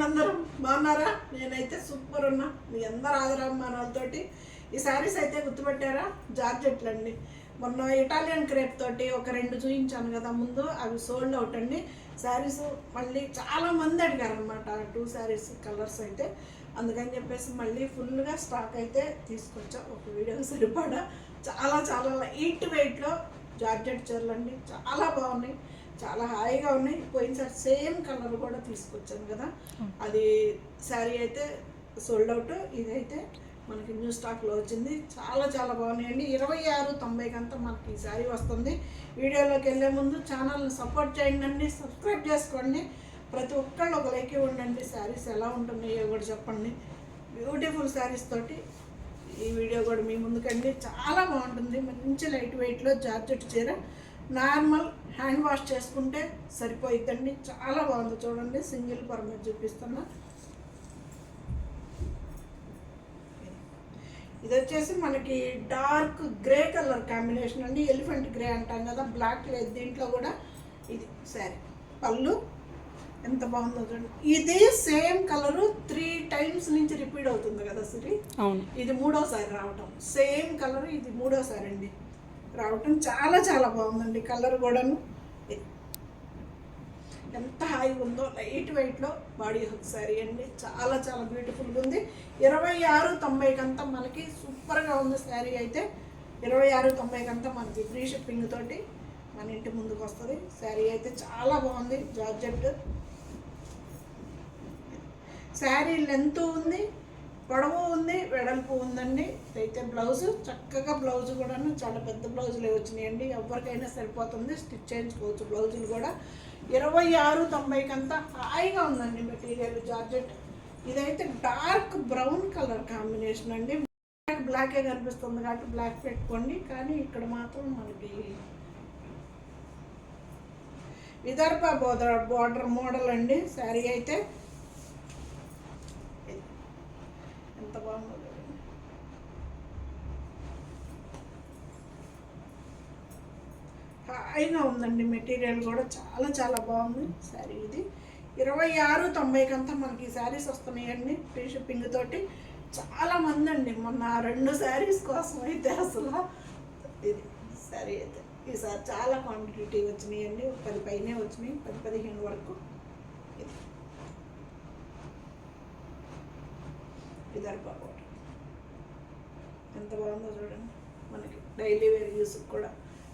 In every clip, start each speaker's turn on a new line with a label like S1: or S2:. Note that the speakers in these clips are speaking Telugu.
S1: అండి అందరూ బాగున్నారా? నేనైతే సూపర్ ఉన్నా. మీ అందరు ఆదరాభిమానాలతోటి ఈ శారీస్ అయితే గుర్తుపెట్టారా? జార్జెట్లు అండి. మొన్న ఇటాలియన్ క్రేప్ తోటి ఒక 2 చూపించాను కదా ముందు, అవి సోల్డ్ అవుట్ అండి. శారీస్ మళ్ళీ చాలా మంది అడిగారు అనమాట 2 శారీస్ కలర్స్ అయితే. అందుకని చెప్పేసి మళ్ళీ ఫుల్గా స్టాక్ అయితే తీసుకొచ్చా ఒక వీడియో సరిపడా. చాలా చాలా లైట్ వెయిట్లో జార్జెట్ చీరలు అండి, చాలా బాగున్నాయి, చాలా హాయిగా ఉన్నాయి. పోయినసారి సేమ్ కలర్ కూడా తీసుకొచ్చాను కదా, అది శారీ అయితే సోల్డ్ అవుట్. ఇదైతే మనకి న్యూ స్టాక్లో వచ్చింది. చాలా చాలా బాగున్నాయండి. 2690 అంతా మనకి ఈ శారీ వస్తుంది. వీడియోలోకి వెళ్ళే ముందు ఛానల్ని సపోర్ట్ చేయండి, సబ్స్క్రైబ్ చేసుకోండి. ప్రతి ఒక్కళ్ళు ఒక లైక్ ఇవ్వండి. శారీస్ ఎలా ఉంటున్నాయో కూడా చెప్పండి. బ్యూటిఫుల్ శారీస్ తోటి ఈ వీడియో కూడా మీ ముందుకండి. చాలా బాగుంటుంది. మంచి లైట్ వెయిట్లో జార్జెట్ చీర. నార్మల్ హ్యాండ్ వాష్ చేసుకుంటే సరిపోయిద్దండి. చాలా బాగుంది చూడండి. సింగిల్ పర్ మీద చూపిస్తున్నా. ఇది వచ్చేసి మనకి డార్క్ గ్రే కలర్ కాంబినేషన్ అండి. ఎలిఫెంట్ గ్రే అంటాం కదా, బ్లాక్ లేదు దీంట్లో కూడా. ఇది శారీ పళ్ళు ఎంత బాగుందో చూడండి. ఇదే సేమ్ కలరు 3 times నుంచి రిపీట్ అవుతుంది కదా సిరి. ఇది 3వసారి రావటం. సేమ్ కలర్ ఇది 3వసారి అండి రావటం. చాలా చాలా బాగుందండి. కలర్ కూడాను ఎంత హాయిగా ఉందో. లైట్ వెయిట్లో బాడీ హుక్ శారీ అండి. చాలా చాలా బ్యూటిఫుల్గా ఉంది. 2690 అంతా మనకి సూపర్గా ఉంది శారీ అయితే. 2690 అంతా మనకి ఫ్రీ షిప్పింగ్ తోటి మన ఇంటి ముందుకు వస్తుంది. శారీ అయితే చాలా బాగుంది. జార్జెట్ శారీ లెంత్ ఉంది, పొడవు ఉంది, వెడల్పు ఉందండి. అయితే బ్లౌజ్ చక్కగా, బ్లౌజ్ కూడాను చాలా పెద్ద బ్లౌజులే వచ్చినాయండి. ఎవరికైనా సరిపోతుంది, స్టిచ్ చేయించుకోవచ్చు బ్లౌజులు కూడా. 2690 అంతా హాయిగా ఉందండి మెటీరియల్ జార్జెట్. ఇదైతే డార్క్ బ్రౌన్ కలర్ కాంబినేషన్ అండి. బ్లాకే కనిపిస్తుంది కాబట్టి బ్లాక్ పెట్టుకోండి. కానీ ఇక్కడ మాత్రం మనకి విదర్భ బోర్డర్ మోడల్ అండి శారీ అయితే. ఎంత బాగుందో హాయిగా ఉందండి. మెటీరియల్ కూడా చాలా చాలా బాగుంది శారీ. ఇది 2690 అంతా మనకి ఈ శారీస్ వస్తున్నాయండి ఫ్రీ షిప్పింగ్ తోటి. చాలా మంది అండి మొన్న 2 శారీస్ కోసం అయితే అసలు ఇది శారీ అయితే ఈసారి చాలా క్వాంటిటీ వచ్చినాయండి. 10 పైనే వచ్చినాయి, 10-15 వరకు. ఇది విదర్భ బోర్డర్ ఎంత బాగుందో చూడండి. మనకి డైలీ వేర్ యూస్కి కూడా,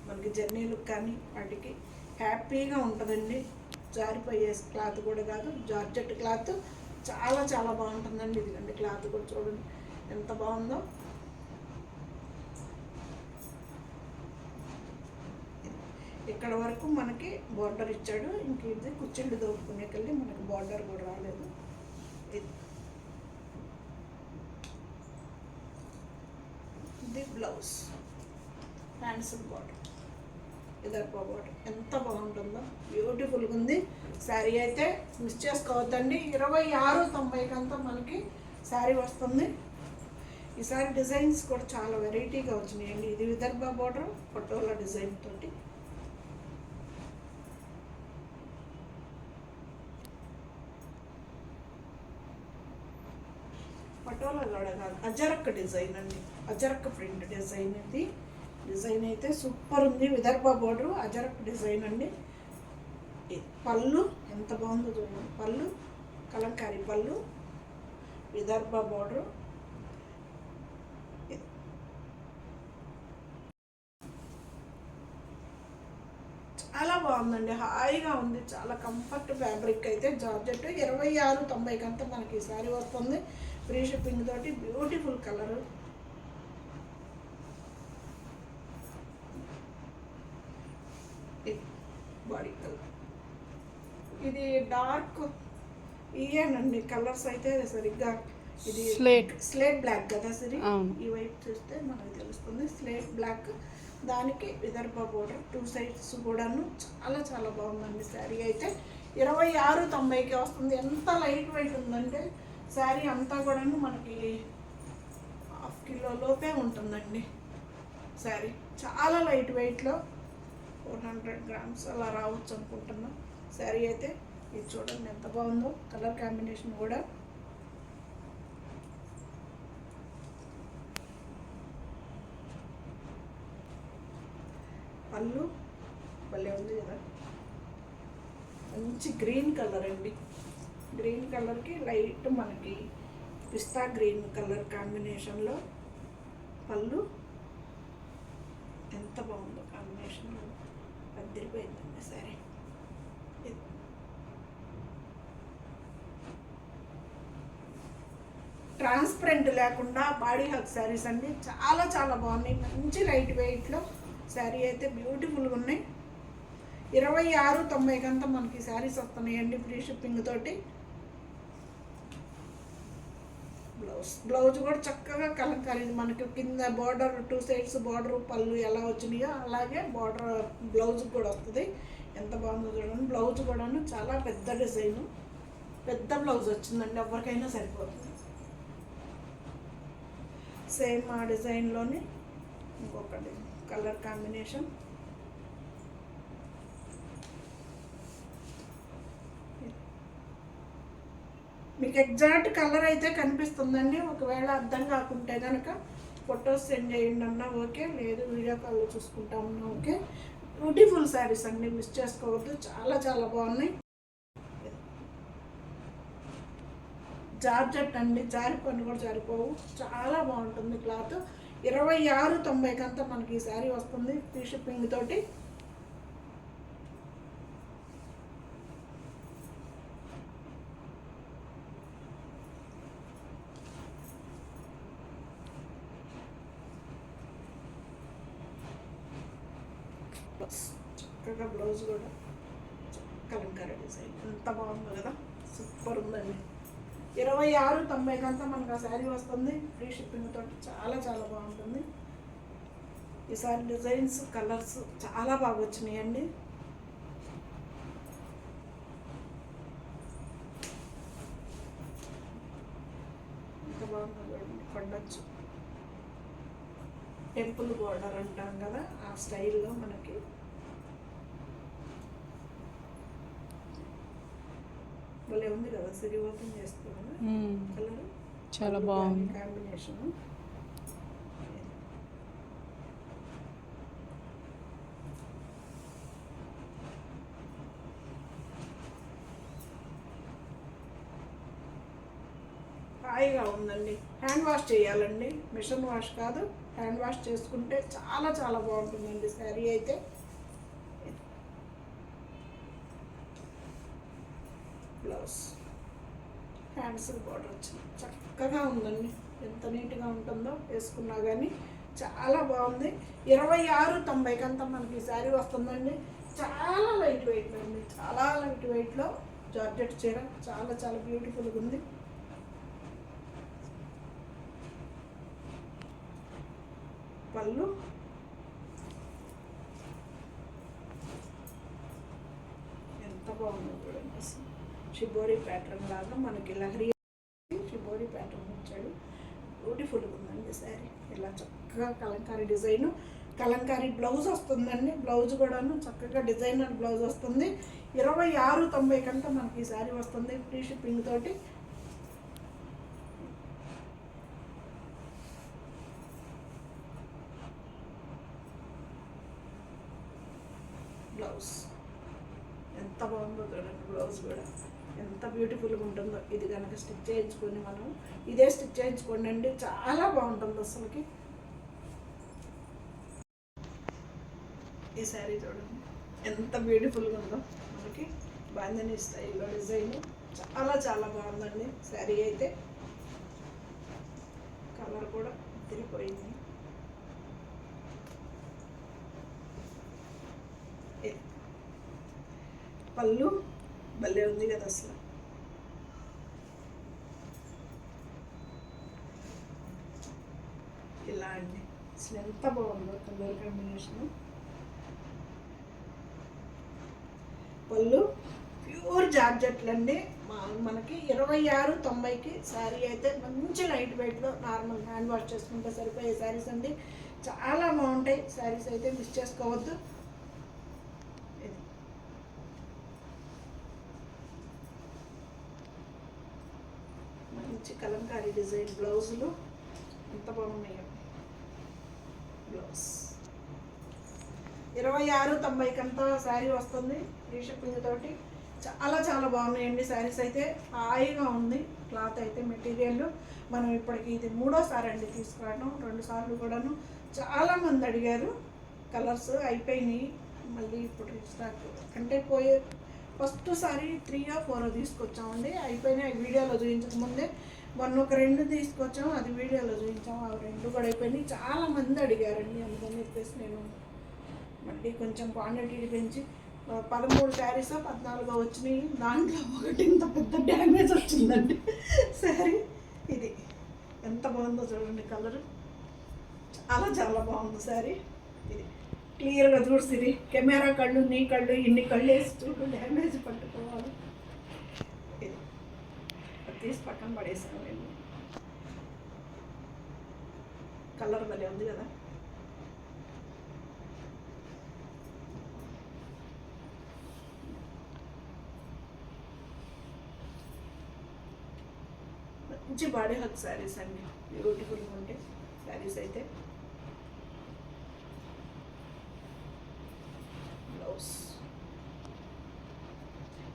S1: మనకి జర్నీలకు కానీ వాటికి హ్యాపీగా ఉంటుందండి. జారిపోయే క్లాత్ కూడా కాదు, జార్జెట్ క్లాత్ చాలా చాలా బాగుంటుందండి. ఇదిగండి క్లాత్ కూడా చూడండి ఎంత బాగుందో. ఇక్కడ వరకు మనకి బార్డర్ ఇచ్చాడు. ఇంక ఇది కుచ్చిళ్ళు దోపుకునేకెళ్ళి మనకి బార్డర్ కూడా రాలేదు. ఇది blouse, hands border, Vidarbha border ఎంత బాగుంటుందో. బ్యూటిఫుల్గా ఉంది శారీ అయితే. మిస్ చేసుకోవద్దండి. 2690 అంతా మనకి శారీ వస్తుంది. ఈసారి డిజైన్స్ కూడా చాలా వెరైటీగా వచ్చినాయండి. ఇది విదర్భ బార్డర్ పటోలా డిజైన్ తోటి. పటోలా కూడా కాదు, అజరక్ డిజైన్ అండి. అజరక్ ప్రింట్ డిజైన్ ఇది. డిజైన్ అయితే సూపర్ ఉంది. విదర్భ బోర్డర్ అజరక్ డిజైన్ అండి. పళ్ళు ఎంత బాగుందో చూడండి. పళ్ళు కలంకారీ పళ్ళు, విదర్భ బోర్డర్. చాలా బాగుందండి. హాయిగా ఉంది. చాలా కంఫర్ట్ ఫ్యాబ్రిక్ అయితే జార్జెట్. 2690 అంతా మనకి ఈ శారీ వస్తుంది ఫ్రీ షిప్పింగ్ తోటి. Beautiful colour. బాడీ కలర్ ఇది డార్క్ ఇయేనండి. కలర్స్ అయితే సరిగ్గా ఇది స్లేట్ బ్లాక్ కదా సరే. ఈ వైపు చూస్తే మనకు తెలుస్తుంది స్లేట్ బ్లాక్. దానికి విదర్భ బోర్డర్ 2 sides కూడాను. చాలా చాలా బాగుందండి శారీ అయితే. 2690కి వస్తుంది. ఎంత లైట్ వెయిట్ ఉందంటే శారీ అంతా కూడాను మనకి 1/2 kilo లోపే ఉంటుందండి శారీ. చాలా లైట్ వెయిట్లో 400 grams అలా రావచ్చు అనుకుంటున్నాం శారీ అయితే. ఇది చూడండి ఎంత బాగుందో కలర్ కాంబినేషన్ కూడా. పళ్ళు భలే ఉంది కదా, మంచి గ్రీన్ కలర్ అండి. గ్రీన్ కలర్కి లైట్ మనకి పిస్తా గ్రీన్ కలర్ కాంబినేషన్లో పళ్ళు ఎంత బాగుందో కాంబినేషన్, అద్దరిపోయిందండి సరే. ట్రాన్స్పరెంట్ లేకుండా బాడీ హగ్ శారీస్ అండి, చాలా చాలా బాగున్నాయి. మంచి లైట్ వెయిట్లో శారీ అయితే బ్యూటిఫుల్గా ఉన్నాయి. 2690 అంతా మనకి శారీస్ వస్తున్నాయండి ఫ్రీ షిప్పింగ్ తోటి. బ్లౌజ్ కూడా చక్కగా కలంకారీ, మనకి కింద బార్డర్ 2 సైడ్స్ బార్డర్ పళ్ళు ఎలా వచ్చినాయో అలాగే బార్డర్ బ్లౌజ్ కూడా వస్తుంది. ఎంత బాగుందో చూడండి. బ్లౌజ్ కూడాను చాలా పెద్ద డిజైను, పెద్ద బ్లౌజ్ వచ్చిందండి, ఎవరికైనా సరిపోతుంది. సేమ్ ఆ డిజైన్లోనే ఇంకొకటి కలర్ కాంబినేషన్. మీకు ఎగ్జాక్ట్ కలర్ అయితే కనిపిస్తుందండి. ఒకవేళ అర్థం కాకుంటే కనుక ఫొటోస్ సెండ్ చేయండి అన్నా ఓకే, లేదు వీడియో కాల్లో చూసుకుంటామన్నా ఓకే. బ్యూటిఫుల్ శారీస్ అండి, మిస్ చేసుకోవద్దు, చాలా చాలా బాగున్నాయి. జార్జెట్ అండి, జారి పన్ను కూడా జారిపోవు, చాలా బాగుంటుంది క్లాత్. 2690 అంతా మనకి ఈ శారీ వస్తుంది ఫ్రీ షిప్పింగ్ తోటి. చక్కగా బ్లౌజ్ కూడా కలంకారీ డిజైన్, ఎంత బాగుంది కదా, సూపర్ ఉందండి. 2690 అంతా మనకు ఆ శారీ వస్తుంది ఫ్రీ షిప్పింగ్ తోటి, చాలా చాలా బాగుంటుంది. ఈసారి డిజైన్స్ కలర్స్ చాలా బాగా వచ్చినాయండి. ఎంత బాగుందో చూడండి, కొండొచ్చు టెంపుల్ బోర్డర్ అంటాం కదా ఆ స్టైల్లో మనకి భలే ఉంది కదా. సిరి ఓపెన్ చేస్తున్నాను, కలర్ చాలా బాగుంది కాంబినేషన్. హాయిగా ఉందండి. హ్యాండ్ వాష్ చేయాలండి, మిషన్ వాష్ కాదు, హ్యాండ్ వాష్ చేసుకుంటే చాలా చాలా బాగుంటుందండి శారీ అయితే. బ్లౌజ్ హ్యాండ్స్ బార్డర్ వచ్చింది, చక్కగా ఉందండి, ఎంత నీట్గా ఉంటుందో వేసుకున్నా కానీ చాలా బాగుంది. 2690 అంతా మనకి శారీ వస్తుందండి. చాలా లైట్ వెయిట్ అండి, చాలా లైట్ వెయిట్లో జార్జెట్ చీర, చాలా చాలా బ్యూటిఫుల్గా ఉంది. పళ్ళు ఎంత బాగుందో చూడండి, షిబోరి ప్యాటర్న్ లాగా మనకి లహరి షిబోరి ప్యాటర్న్ వచ్చాడు, బ్యూటిఫుల్గా ఉందండి శారీ. ఇలా చక్కగా కలంకారీ డిజైను, కలంకారీ బ్లౌజ్ వస్తుందండి. బ్లౌజ్ కూడాను చక్కగా డిజైనర్ బ్లౌజ్ వస్తుంది. 2690 కంటే మనకి ఈ శారీ వస్తుంది ఫ్రీ షిప్పింగ్ తోటి. బ్లౌజ్ ఎంత బాగుందో చూడండి, బ్లౌజ్ కూడా ఎంత బ్యూటిఫుల్గా ఉంటుందో. ఇది కనుక స్టిచ్ చేయించుకొని మనం ఇదే స్టిచ్ చేయించుకోండి అండి, చాలా బాగుంటుంది అసలుకి. ఈ శారీ చూడండి ఎంత బ్యూటిఫుల్గా ఉందో, మనకి బాంధనీ స్టైల్లో డిజైన్, చాలా చాలా బాగుందండి శారీ అయితే. కలర్ కూడా తిరిగిపోయింది. పళ్ళు భలే ఉంది కదా అసలు, ఇలా అండి అసలు ఎంత బాగుందో కలర్ కాంబినేషన్. పళ్ళు ప్యూర్ జార్జెట్లు అండి, మనకి 2690కి శారీ అయితే మంచి లైట్ వెయిట్లో నార్మల్ హ్యాండ్ వాష్ చేసుకుంటే సరిపోయే శారీస్ అండి, చాలా బాగుంటాయి శారీస్ అయితే, మిస్ చేసుకోవద్దు. మంచి కలంకారీ డిజైన్ బ్లౌజులు ఎంత బాగున్నాయో. బ్లౌజ్ 2690 శారీ వస్తుంది ఫ్రీ షిప్పింగ్ తోటి. చాలా చాలా బాగున్నాయండి శారీస్ అయితే. హాయిగా ఉంది క్లాత్ అయితే. మెటీరియల్ మనం ఇప్పటికి ఇది 3వ సారి అండి తీసుకురావడం. 2 సార్లు కూడాను చాలామంది అడిగారు. కలర్స్ అయిపోయినాయి, మళ్ళీ ఇప్పుడు రీస్టాక్ అంటే ఫస్ట్ సారి 3 or 4 తీసుకొచ్చామండి. అయిపోయినాయి. వీడియోలో చూపించకముందే మొన్న ఒక 2 తీసుకొచ్చాము, అది వీడియోలో చూపించాము. ఆ 2 కూడా అయిపోయినాయి. చాలామంది అడిగారండి, అందుకని చెప్పేసి నేను మళ్ళీ కొంచెం క్వాంటిటీ పెంచి 13 శారీస్ 14 వచ్చినాయి. దాంట్లో ఒకటి ఇంత పెద్ద డ్యామేజ్ వచ్చిందండి శారీ. ఇది ఎంత బాగుందో చూడండి, కలరు చాలా చాలా బాగుంది శారీ. ఇది క్లియర్గా చూసి కెమెరా కళ్ళు, నీ కళ్ళు, ఇన్ని కళ్ళు వేసి చూడు, డ్యామేజ్ పట్టుకోవాలి. ఇది తీసి పక్కన పడేసాను నేను. కలర్ భలే ఉంది కదా. మంచి బాడీ హక్ శారీస్ అండి, బ్యూటిఫుల్గా ఉంటాయి శారీస్ అయితే. బ్లౌజ్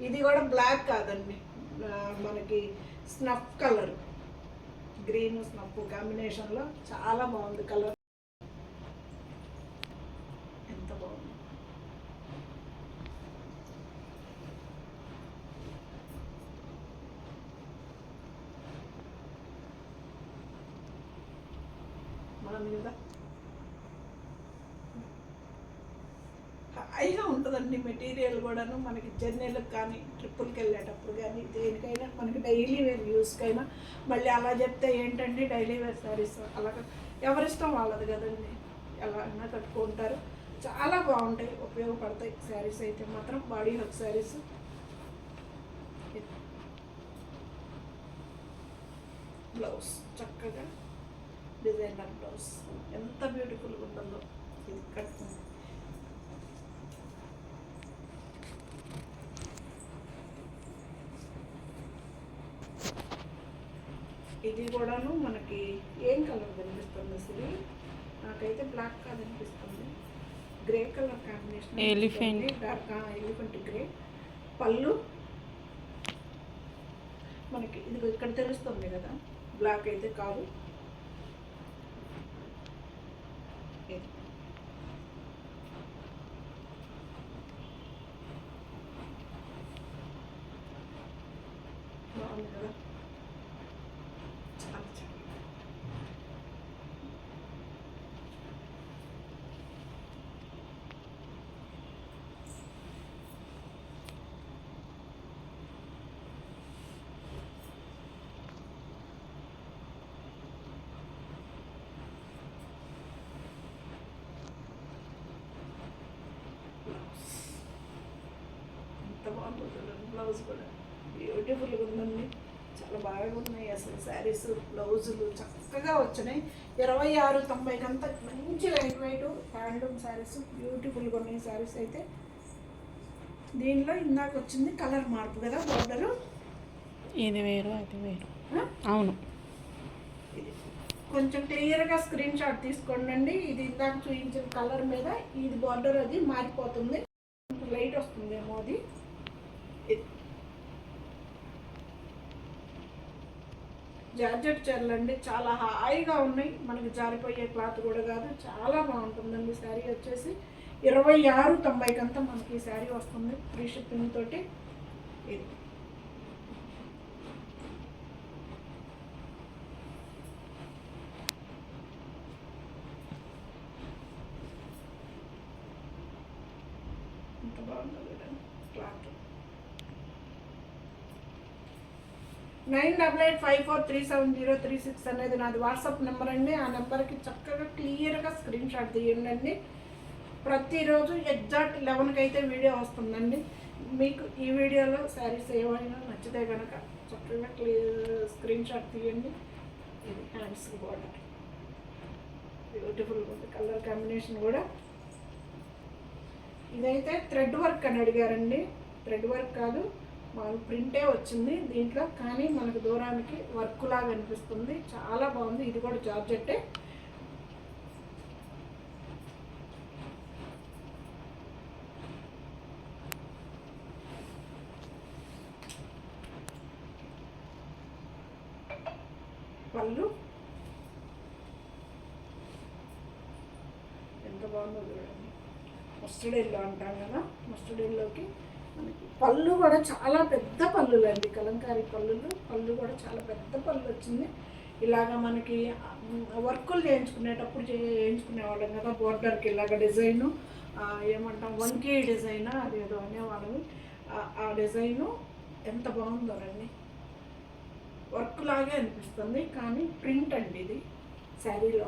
S1: ఇది కూడా బ్లాక్ కాదండి, మనకి స్నఫ్ కలర్, గ్రీన్ స్నఫ్ కాంబినేషన్లో చాలా బాగుంది కలర్. ఎంత బాగుంది. మన మీద హాయిగా ఉంటుందండి మెటీరియల్ కూడాను. మనకి జర్నీలకు కానీ, ట్రిప్పులకి వెళ్ళేటప్పుడు కానీ, దేనికైనా మనకి డైలీ వేర్ యూస్కైనా. మళ్ళీ అలా చెప్తే ఏంటండి డైలీ వేర్ శారీస్, అలా ఎవరిష్టం వాళ్ళది కదండి, ఎలా అయినా కట్టుకుంటారు. చాలా బాగుంటాయి, ఉపయోగపడతాయి శారీస్ అయితే మాత్రం. బాడీ హక్ శారీస్. బ్లౌజ్ చక్కగా డిజైనర్ బ్లౌజ్ ఎంత బ్యూటిఫుల్గా ఉంటుందో. ఇది కట్టుకుంది. ఇది కూడాను మనకి ఏం కలర్ కనిపిస్తుంది అసలు? నాకైతే బ్లాక్ కాదు అనిపిస్తుంది. Grey colour combination, dark elephant grey. పళ్ళు మనకి ఇది ఇక్కడ తెలుస్తుంది కదా, బ్లాక్ అయితే కాదు. బాగుంది కదా. ఎంత బాగుందో చూడండి. బ్లౌజ్ కూడా బ్యూటిఫుల్గా ఉందండి, చాలా బాగా ఉన్నాయి అసలు శారీస్. బ్లౌజులు చక్కగా వచ్చినాయి. 2690 మంచి లైట్ వెయిట్ హ్యాండ్లూమ్ శారీస్, బ్యూటిఫుల్గా ఉన్నాయి శారీస్ అయితే. దీనిలో ఇందాక వచ్చింది కలర్ మార్పు కదా, బోర్డరు
S2: ఇది వేరు అది వేరు. అవును,
S1: ఇది కొంచెం క్లియర్గా స్క్రీన్ షాట్ తీసుకోండి. ఇది ఇందాక చూపించిన కలర్ మీద ఇది బోర్డర్ అది మారిపోతుంది, లైట్ వస్తుందేమో అది. జార్జెట్ చీరలండి, చాలా హాయిగా ఉన్నాయి. మనకి జారిపోయే క్లాత్ కూడా కాదు, చాలా బాగుంటుందండి శారీ వచ్చేసి. 2690 మనకి ఈ శారీ వస్తుంది ఫ్రీ షిప్పింగ్ తోటి. ఇది ఎంత బాగుందో చూడండి క్లాత్. 9885437036 అనేది నాది వాట్సాప్ నెంబర్ అండి. ఆ నెంబర్కి చక్కగా క్లియర్గా స్క్రీన్ షాట్ తీయండి. ప్రతిరోజు ఎగ్జాక్ట్ 11కి అయితే వీడియో వస్తుందండి. మీకు ఈ వీడియోలో శారీస్ ఏమైనా నచ్చితే కనుక చక్కగా స్క్రీన్ షాట్ తీయండి. ఇది హ్యాండ్స్ బార్డర్ బ్యూటిఫుల్గా ఉంది, కలర్ కాంబినేషన్ కూడా. ఇదైతే థ్రెడ్ వర్క్ అని అడిగారండి. థ్రెడ్ వర్క్ కాదు, మామూలు ప్రింటే వచ్చింది దీంట్లో, కానీ మనకు దూరానికి వర్క్ లాగా అనిపిస్తుంది. చాలా బాగుంది. ఇది కూడా జార్జెట్టే. పళ్ళు ఎంత బాగుందో చూడండి. మస్టర్డ్ ఎల్లో అంటాం కదా, మస్టర్డ్ ఎల్లోకి మనకి పళ్ళు కూడా చాలా పెద్ద పళ్ళులు అండి, కలంకారీ పళ్ళు కూడా చాలా పెద్ద పళ్ళు వచ్చింది. ఇలాగ మనకి వర్కులు చేయించుకునేటప్పుడు చేయించుకునే వాళ్ళం కదా, బోర్డర్కి ఇలాగ డిజైను ఏమంటాం వంకీ డిజైన్ అదేదో అనేవాళ్ళవి. ఆ డిజైను ఎంత బాగుందో రండి, వర్క్ లాగే అనిపిస్తుంది, కానీ ప్రింట్ అండి ఇది, శారీలో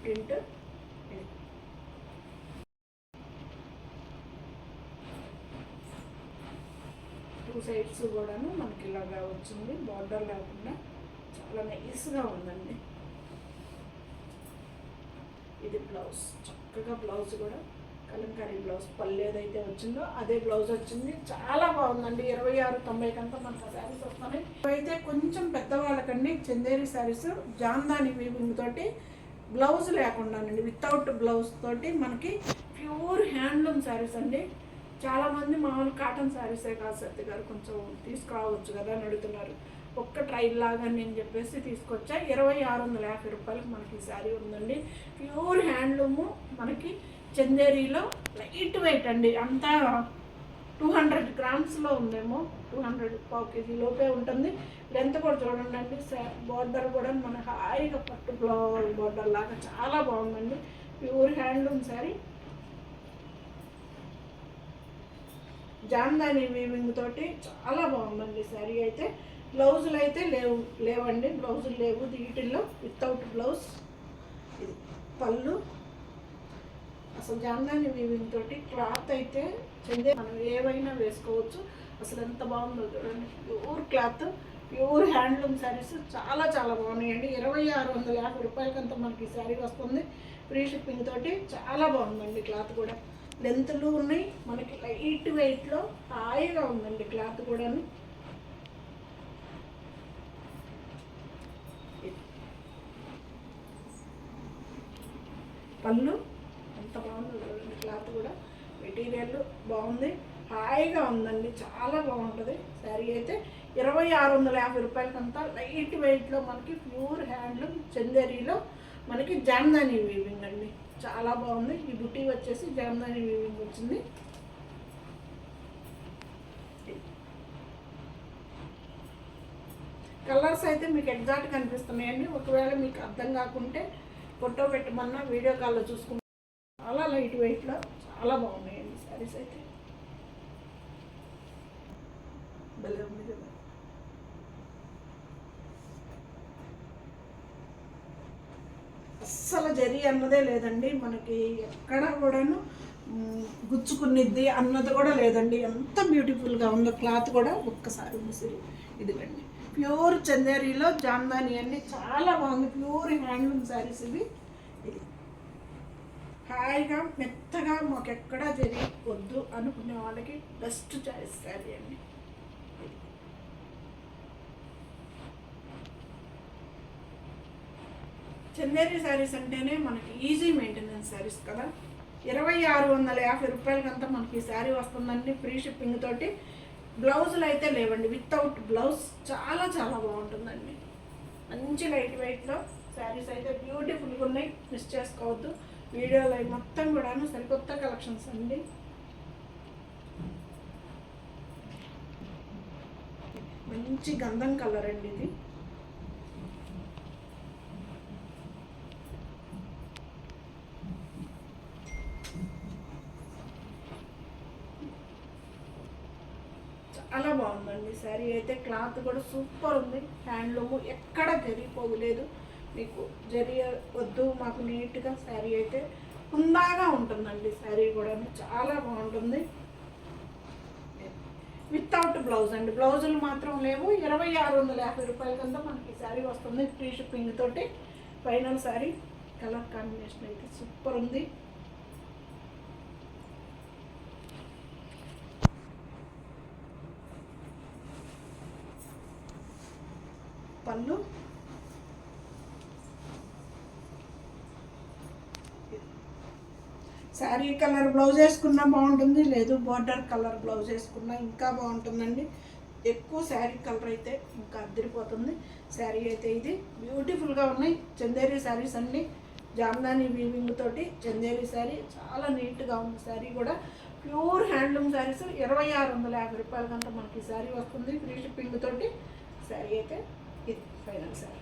S1: ప్రింట్. టూ సైడ్స్ కూడాను మనకి ఇలాగా వచ్చింది, బార్డర్ లేకుండా చాలా నైస్గా ఉందండి. ఇది బ్లౌజ్, చక్కగా బ్లౌజ్ కూడా కలంకారీ బ్లౌజ్, పళ్ళు ఏదైతే వచ్చిందో అదే బ్లౌజ్ వచ్చింది. చాలా బాగుందండి. 2690 కంతా మనకు శారీస్ వస్తున్నాయి. అయితే కొంచెం పెద్దవాళ్ళకండి చందేరి శారీస్ జాందాని వీవింగ్ తోటి, బ్లౌజ్ లేకుండానండి, వితౌట్ బ్లౌజ్ తోటి మనకి ప్యూర్ హ్యాండ్లూమ్ శారీస్ అండి. చాలామంది మామూలు కాటన్ శారీసే కాదు సత్య గారు, కొంచెం తీసుకురావచ్చు కదా అని అడుగుతున్నారు. ఒక్క ట్రైల్ లాగా నేను చెప్పేసి తీసుకొచ్చా. 2650 రూపాయలకు మనకి ఈ శారీ ఉందండి. ప్యూర్ హ్యాండ్లూము, మనకి చందేరీలో లైట్ వెయిట్ అండి. అంతా 200 గ్రామ్స్లో ఉందేమో, 200 పావు కేజీ లోపే ఉంటుంది. లెంత్ కూడా చూడండి అండి, బార్డర్ కూడా మన హాయిగా పట్టు బార్డర్ లాగా చాలా బాగుందండి. Pure handloom sari, Jamdani weaving తోటి చాలా బాగుందండి శారీ అయితే. బ్లౌజులు అయితే లేవండి, బ్లౌజులు లేవు వీటిల్లో, వితౌట్ బ్లౌజ్. ఇది పళ్ళు, అసలు జామ్దాని వీవింగ్ తోటి క్లాత్ అయితే చెందే మనం ఏవైనా వేసుకోవచ్చు. అసలు ఎంత బాగుందో చూడండి, pure cloth, pure handloom saris చాలా చాలా బాగున్నాయండి. 2650 రూపాయలకంతా మనకి ఈ శారీ వస్తుంది, ఫ్రీ షిప్పింగ్ తోటి. చాలా బాగుందండి క్లాత్ కూడా, లెంత్లు ఉన్నాయి, మనకి లైట్ వెయిట్లో హాయిగా ఉందండి క్లాత్ కూడా. పళ్ళు ఎంత బాగుంది చూడండి, క్లాత్ కూడా మెటీరియల్ బాగుంది, హాయిగా ఉందండి, చాలా బాగుంటుంది శారీ అయితే. 2650 రూపాయలకంతా లైట్ వెయిట్లో మనకి ప్యూర్ హ్యాండ్లూమ్ చందేరీలో మనకి జామ్దాని వీవింగ్ అండి, చాలా బాగుంది. ఈ బుట్టి వచ్చేసి జామ్దాని వీవింగ్ వచ్చింది. కలర్స్ అయితే మీకు ఎగ్జాక్ట్ కనిపిస్తున్నాయండి. ఒకవేళ మీకు అర్థం కాకుంటే ఫోటో పెట్టమన్నా వీడియో కాల్లో చూసుకుంటే, చాలా లైట్ వెయిట్లో చాలా బాగున్నాయండి శారీస్ అయితే. భలే ఉంది కదా. అస్సలు జరీ అన్నదే లేదండి మనకి, ఎక్కడ కూడాను గుచ్చుకునిద్ది అన్నది కూడా లేదండి. ఎంత బ్యూటిఫుల్గా ఉందో క్లాత్ కూడా. ఒక్కసారి ముసిరి ఇదిగండి, ప్యూర్ చందేరీలో జామ్దాని అండి, చాలా బాగుంది. ప్యూర్ హ్యాండ్లూమ్ శారీస్ ఇవి. ఇది హాయిగా మెత్తగా మాకు ఎక్కడా జరీ వద్దు అనుకునే వాళ్ళకి బెస్ట్ చాయిస్ శారీ అండి. చందేరి శారీస్ అంటేనే మనకి ఈజీ మెయింటెనెన్స్ శారీస్ కదా. 2650 రూపాయలకంతా మనకి ఈ శారీ వస్తుందండి, ఫ్రీ షిప్పింగ్ తోటి. బ్లౌజులు అయితే లేవండి, వితౌట్ బ్లౌజ్. చాలా చాలా బాగుంటుందండి, మంచి లైట్ వెయిట్లో శారీస్ అయితే బ్యూటిఫుల్గా ఉన్నాయి, మిస్ చేసుకోవద్దు. వీడియోలో మొత్తం కూడాను సరికొత్త కలెక్షన్స్ అండి. మంచి గంధం కలర్ అండి ఇది. చాలా బాగుందండి శారీ అయితే. క్లాత్ కూడా సూపర్ ఉంది, హ్యాండ్లూము, ఎక్కడ జరీ పోగులేదు. మీకు జరీ వద్దు మాకు నీట్గా శారీ అయితే హుందాగా ఉంటుందండి. శారీ కూడా చాలా బాగుంటుంది, వితౌట్ బ్లౌజ్ అండి. బ్లౌజులు మాత్రం లేవు. 2650 రూపాయలకంతా మనకి శారీ వస్తుంది, ఫ్రీ షిప్పింగ్ తోటి. ఫైనల్ శారీ కలర్ కాంబినేషన్ అయితే సూపర్ ఉంది. పళ్ళు శారీ కలర్ బ్లౌజ్ వేసుకున్నా బాగుంటుంది, లేదు బార్డర్ కలర్ బ్లౌజ్ వేసుకున్నా ఇంకా బాగుంటుందండి. ఎక్కువ శారీ కలర్ అయితే ఇంకా అద్దరిపోతుంది. శారీ అయితే ఇది బ్యూటిఫుల్గా ఉన్నాయి. చందేరి శారీస్ అండి, జామ్దాని వీవింగ్ తోటి చందేరి శారీ చాలా నీట్గా ఉంది. శారీ కూడా ప్యూర్ హ్యాండ్లూమ్ శారీస్ 2650 రూపాయల కంటే మనకి శారీ వస్తుంది. ఫ్రీ షిప్పింగ్ తోటి శారీ అయితే ఇది ఫైనల్ శారీ.